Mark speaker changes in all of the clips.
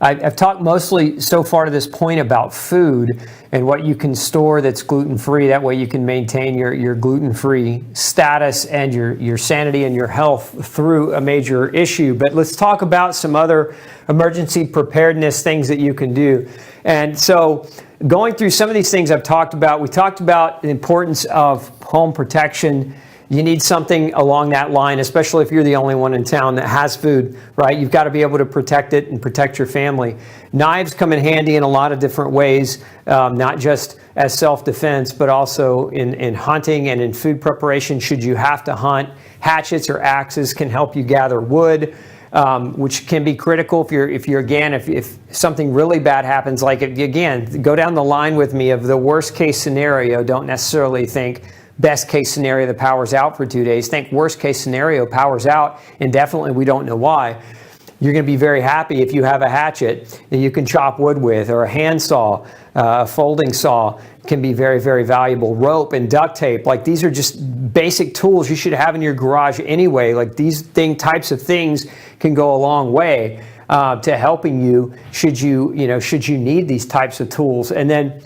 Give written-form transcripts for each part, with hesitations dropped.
Speaker 1: I've talked mostly so far to this point about food and what you can store that's gluten-free. That way you can maintain your gluten-free status and your sanity and your health through a major issue. But let's talk about some other emergency preparedness things that you can do. And so going through some of these things I've talked about, we talked about the importance of home protection. You need something along that line, especially if you're the only one in town that has food, right? You've got to be able to protect it and protect your family. Knives come in handy in a lot of different ways, not just as self-defense, but also in hunting and in food preparation should you have to hunt. Hatchets or axes can help you gather wood, which can be critical if something really bad happens. Like, again, go down the line with me of the worst case scenario. Don't necessarily think best case scenario, the power's out for 2 days. Think worst case scenario, power's out indefinitely. We don't know why. You're going to be very happy if you have a hatchet that you can chop wood with, or a handsaw, a folding saw can be very, very valuable. Rope and duct tape, like these are just basic tools you should have in your garage anyway. Like these types of things can go a long way to helping you should you need these types of tools. And then,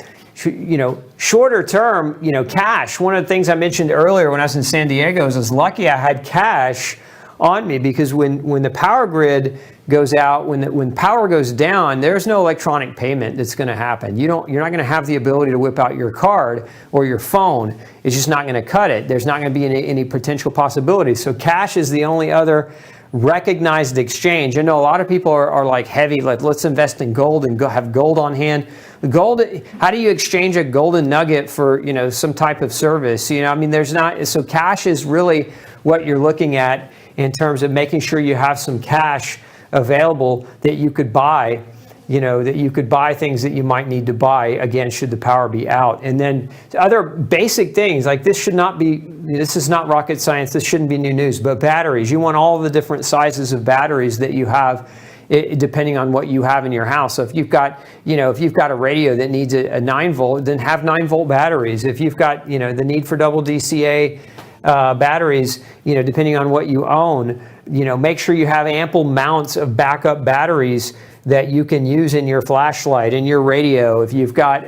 Speaker 1: shorter term, cash. One of the things I mentioned earlier when I was in San Diego is I was lucky I had cash on me, because when the power grid goes out, when power goes down, there's no electronic payment that's going to happen. You're not going to have the ability to whip out your card or your phone. It's just not going to cut it. There's not going to be any potential possibilities. So cash is the only other recognized exchange. I know a lot of people are like heavy, like let's invest in gold and go have gold on hand. Gold, how do you exchange a golden nugget for some type of service? There's not. So cash is really what you're looking at in terms of making sure you have some cash available that you could buy. That you could buy things that you might need to buy, again, should the power be out. And then other basic things, like this is not rocket science, this shouldn't be new news, but batteries. You want all the different sizes of batteries that you have, depending on what you have in your house. So if you've got a radio that needs a 9-volt, then have 9-volt batteries. If you've got, the need for double DCA batteries, depending on what you own, make sure you have ample mounts of backup batteries that you can use in your flashlight, in your radio. If you've got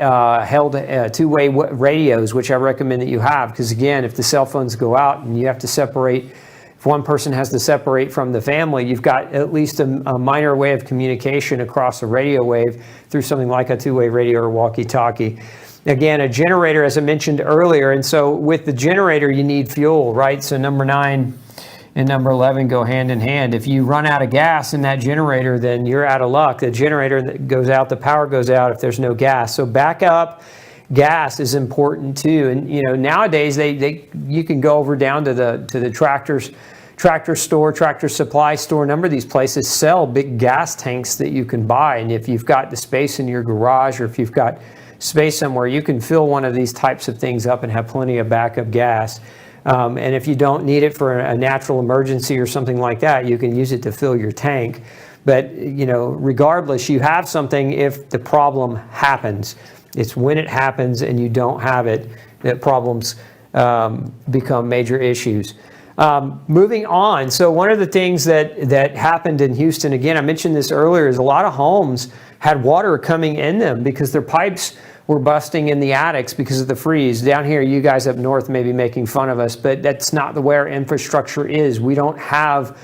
Speaker 1: two-way radios, which I recommend that you have, because again, if the cell phones go out and you have to separate, if one person has to separate from the family, you've got at least a minor way of communication across a radio wave through something like a two-way radio or walkie-talkie. Again, a generator, as I mentioned earlier, and so with the generator, you need fuel, right? So number 9 and number 11 go hand in hand. If you run out of gas in that generator, then you're out of luck. The generator that goes out, the power goes out if there's no gas. So backup gas is important too. And nowadays you can go over down to the tractor store, tractor supply store. A number of these places sell big gas tanks that you can buy. And if you've got the space in your garage, or if you've got space somewhere, you can fill one of these types of things up and have plenty of backup gas. And if you don't need it for a natural emergency or something like that, you can use it to fill your tank. But, regardless, you have something if the problem happens. It's when it happens and you don't have it that problems become major issues. Moving on. So one of the things that happened in Houston, again, I mentioned this earlier, is a lot of homes had water coming in them because their pipes were busting in the attics because of the freeze. Down here, you guys up north may be making fun of us, but that's not the way our infrastructure is. We don't have,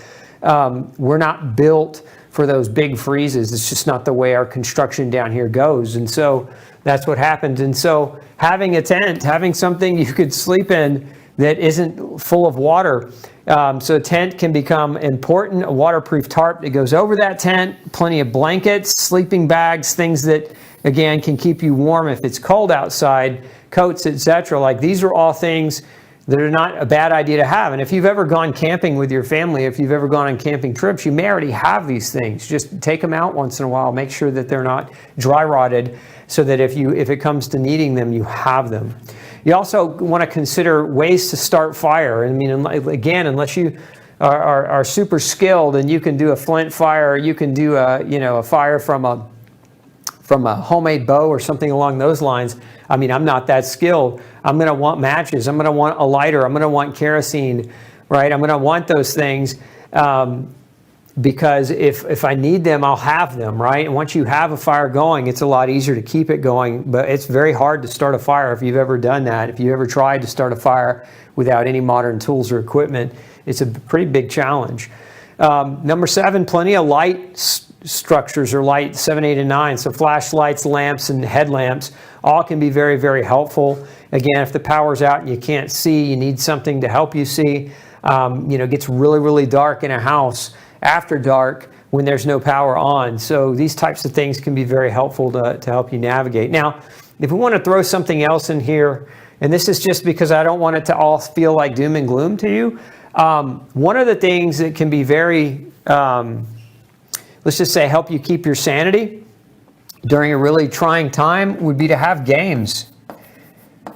Speaker 1: we're not built for those big freezes. It's just not the way our construction down here goes. And so that's what happened. And so having a tent, having something you could sleep in that isn't full of water. So a tent can become important, a waterproof tarp that goes over that tent, plenty of blankets, sleeping bags, things that, again, can keep you warm if it's cold outside, coats, etc. Like these are all things that are not a bad idea to have. And if you've ever gone camping with your family, if you've ever gone on camping trips, you may already have these things. Just take them out once in a while, make sure that they're not dry rotted, so that if it comes to needing them, you have them. You also want to consider ways to start fire. I mean, again, unless you are super skilled and you can do a flint fire, you can do a fire from a homemade bow or something along those lines. I mean, I'm not that skilled. I'm going to want matches. I'm going to want a lighter. I'm going to want kerosene, right? I'm going to want those things. because if I need them, I'll have them, right? And once you have a fire going, it's a lot easier to keep it going, but it's very hard to start a fire if you've ever done that. If you ever tried to start a fire without any modern tools or equipment, it's a pretty big challenge. Number 7, plenty of light structures or light, 7, 8, and 9. So flashlights, lamps, and headlamps all can be very, very helpful. Again, if the power's out and you can't see, you need something to help you see. It gets really, really dark in a house after dark when there's no power on. So these types of things can be very helpful to help you navigate. Now, if we want to throw something else in here, and this is just because I don't want it to all feel like doom and gloom to you, one of the things that can be very, let's just say, help you keep your sanity during a really trying time would be to have games.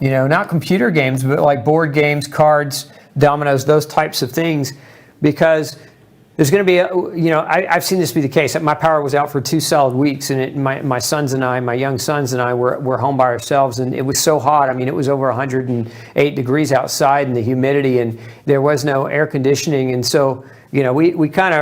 Speaker 1: Not computer games, but like board games, cards, dominoes, those types of things, because there's going to be, I've seen this be the case. My power was out for 2 solid weeks, and my sons and I, my young sons and I were home by ourselves, and it was so hot. I mean, it was over 108 degrees outside, and the humidity, and there was no air conditioning, and so we kind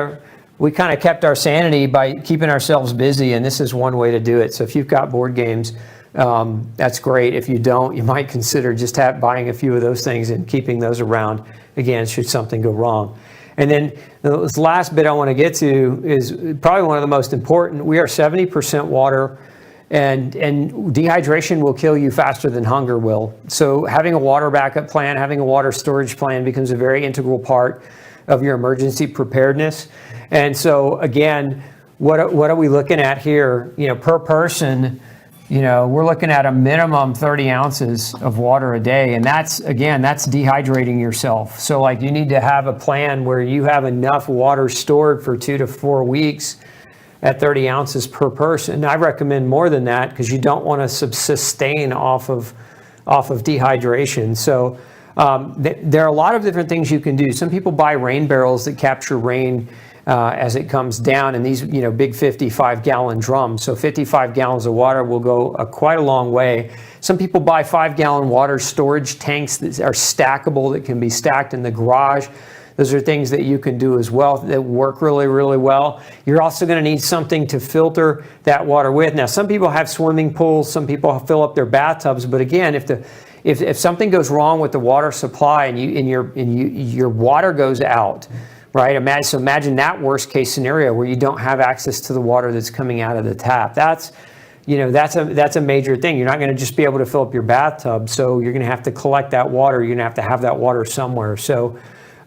Speaker 1: of kept our sanity by keeping ourselves busy, and this is one way to do it. So if you've got board games, that's great. If you don't, you might consider just buying a few of those things and keeping those around, again, should something go wrong. And then this last bit I want to get to is probably one of the most important. We are 70% water, and dehydration will kill you faster than hunger will. So having a water backup plan, having a water storage plan becomes a very integral part of your emergency preparedness. And so again, what are we looking at here? Per person, we're looking at a minimum 30 ounces of water a day. And that's dehydrating yourself. So like you need to have a plan where you have enough water stored for 2 to 4 weeks at 30 ounces per person. I recommend more than that because you don't want to sustain off of dehydration. So there are a lot of different things you can do. Some people buy rain barrels that capture rain as it comes down, and these big 55-gallon drums. So 55 gallons of water will go quite a long way. Some people buy 5-gallon water storage tanks that are stackable, that can be stacked in the garage. Those are things that you can do as well that work really, really well. You're also going to need something to filter that water with. Now, some people have swimming pools. Some people fill up their bathtubs. But again, if something goes wrong with the water supply and your water goes out, right? Imagine that worst case scenario where you don't have access to the water that's coming out of the tap. That's a major thing. You're not going to just be able to fill up your bathtub. So you're going to have to collect that water. You're going to have that water somewhere. So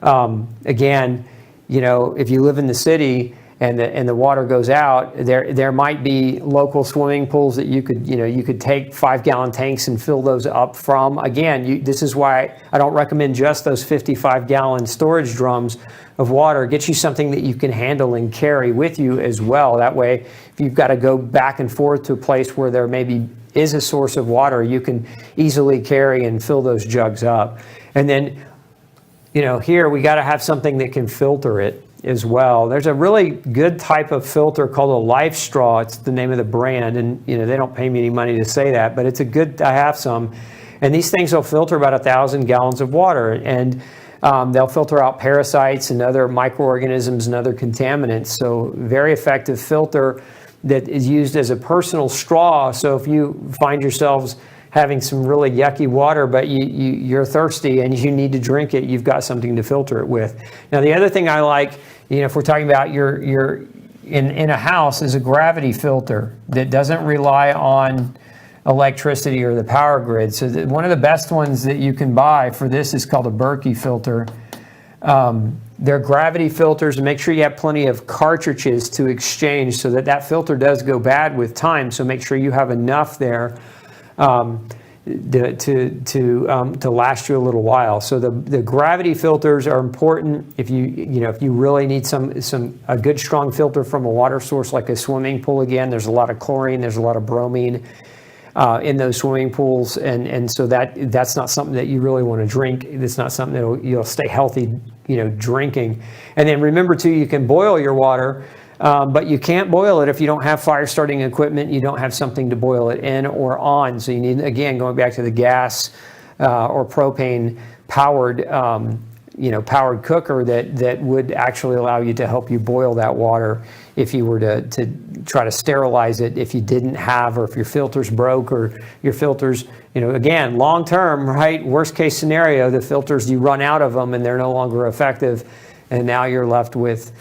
Speaker 1: again, if you live in the city and the water goes out, there might be local swimming pools that you could take 5-gallon tanks and fill those up from. Again, this is why I don't recommend just those 55-gallon storage drums of water. Get you something that you can handle and carry with you as well. That way, if you've got to go back and forth to a place where there maybe is a source of water, you can easily carry and fill those jugs up. And then, here we got to have something that can filter it as well. There's a really good type of filter called a Life Straw. It's the name of the brand, and they don't pay me any money to say that, but it's a good. I have some, and these things will filter about 1,000 gallons of water, and they'll filter out parasites and other microorganisms and other contaminants. So very effective filter that is used as a personal straw. So if you find yourselves having some really yucky water, but you're thirsty and you need to drink it, you've got something to filter it with. Now, the other thing I like, if we're talking about your in a house, is a gravity filter that doesn't rely on electricity or the power grid. So one of the best ones that you can buy for this is called a Berkey filter. They're gravity filters, and make sure you have plenty of cartridges to exchange so that filter does go bad with time. So make sure you have enough there to last you a little while. So the gravity filters are important if you really need a good strong filter from a water source like a swimming pool. Again, there's a lot of chlorine, there's a lot of bromine in those swimming pools, and so that's not something that you really want to drink. It's not something that you'll stay healthy drinking. And then remember too, you can boil your water. But you can't boil it if you don't have fire starting equipment. You don't have something to boil it in or on. So you need, again, going back to the gas or propane powered powered cooker that would actually allow you to help you boil that water if you were to try to sterilize it if you didn't have, or if your filters broke, or your filters, again, long term, right? Worst case scenario, the filters, you run out of them and they're no longer effective, and now you're left with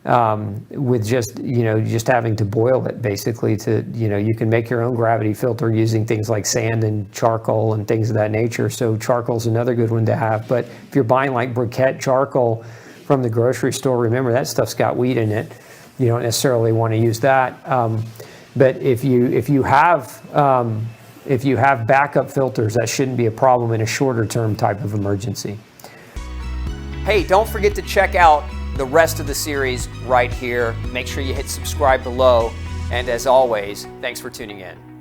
Speaker 1: just having to boil it basically you can make your own gravity filter using things like sand and charcoal and things of that nature. So charcoal's another good one to have. But if you're buying like briquette charcoal from the grocery store, remember that stuff's got wheat in it. You don't necessarily want to use that. But if you have backup filters, that shouldn't be a problem in a shorter term type of emergency.
Speaker 2: Hey, don't forget to check out the rest of the series right here. Make sure you hit subscribe below. And as always, thanks for tuning in.